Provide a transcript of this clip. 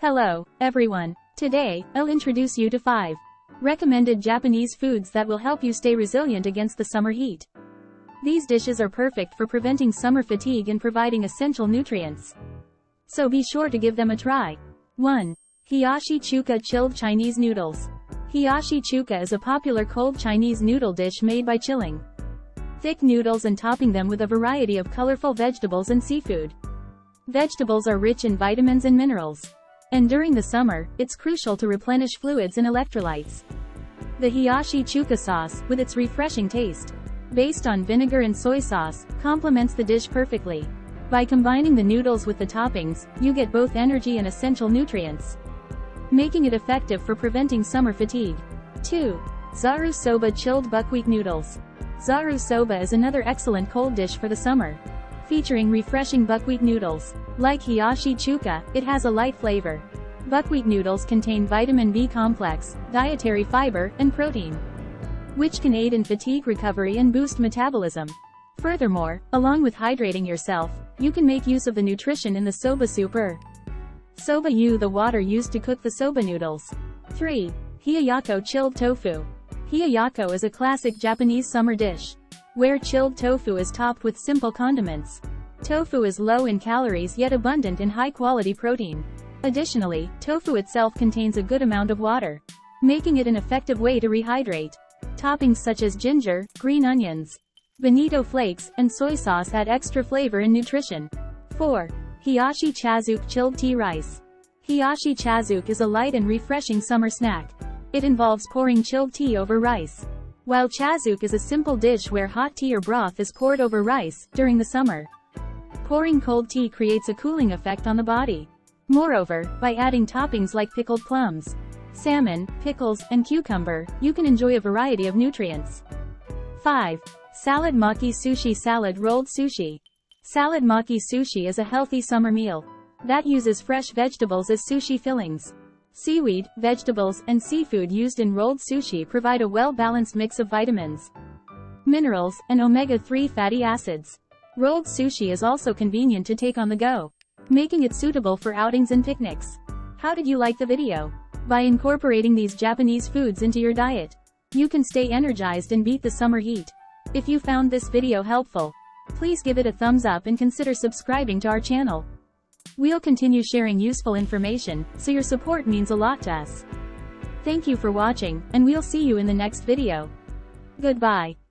Hello, everyone. Today, I'll introduce you to 5 recommended Japanese foods that will help you stay resilient against the summer heat. These dishes are perfect for preventing summer fatigue and providing essential nutrients. So be sure to give them a try. 1. Hiyashi Chuka Chilled Chinese Noodles. Hiyashi Chuka is a popular cold Chinese noodle dish made by chilling thick noodles and topping them with a variety of colorful vegetables and seafood. Vegetables are rich in vitamins and minerals. And during the summer, it's crucial to replenish fluids and electrolytes. The Hiyashi Chuka sauce, with its refreshing taste, based on vinegar and soy sauce, complements the dish perfectly. By combining the noodles with the toppings, you get both energy and essential nutrients, making it effective for preventing summer fatigue. 2. Zaru Soba Chilled Buckwheat Noodles. Zaru Soba is another excellent cold dish for the summer, featuring refreshing buckwheat noodles. Like Hiyashi Chuka, it has a light flavor. Buckwheat noodles contain vitamin B complex, dietary fiber, and protein, which can aid in fatigue recovery and boost metabolism. Furthermore, along with hydrating yourself, you can make use of the nutrition in the soba soup or soba yu, the water used to cook the soba noodles. 3. Hiyayako Chilled Tofu. Hiyayako is a classic Japanese summer dish, where chilled tofu is topped with simple condiments. Tofu is low in calories yet abundant in high-quality protein. Additionally, tofu itself contains a good amount of water, making it an effective way to rehydrate. Toppings such as ginger, green onions, bonito flakes, and soy sauce add extra flavor and nutrition. 4. Hiyashi Chazook Chilled Tea Rice. Hiyashi Chazook is a light and refreshing summer snack. It involves pouring chilled tea over rice. While chazook is a simple dish where hot tea or broth is poured over rice, during the summer, pouring cold tea creates a cooling effect on the body. Moreover, by adding toppings like pickled plums, salmon, pickles, and cucumber, you can enjoy a variety of nutrients. 5. Salad Maki Sushi Salad Rolled Sushi. Salad Maki Sushi is a healthy summer meal that uses fresh vegetables as sushi fillings. Seaweed, vegetables, and seafood used in rolled sushi provide a well-balanced mix of vitamins, minerals, and omega-3 fatty acids. Rolled sushi is also convenient to take on the go, making it suitable for outings and picnics. How did you like the video? By incorporating these Japanese foods into your diet, you can stay energized and beat the summer heat. If you found this video helpful, please give it a thumbs up and consider subscribing to our channel. We'll continue sharing useful information, so your support means a lot to us. Thank you for watching, and we'll see you in the next video. Goodbye.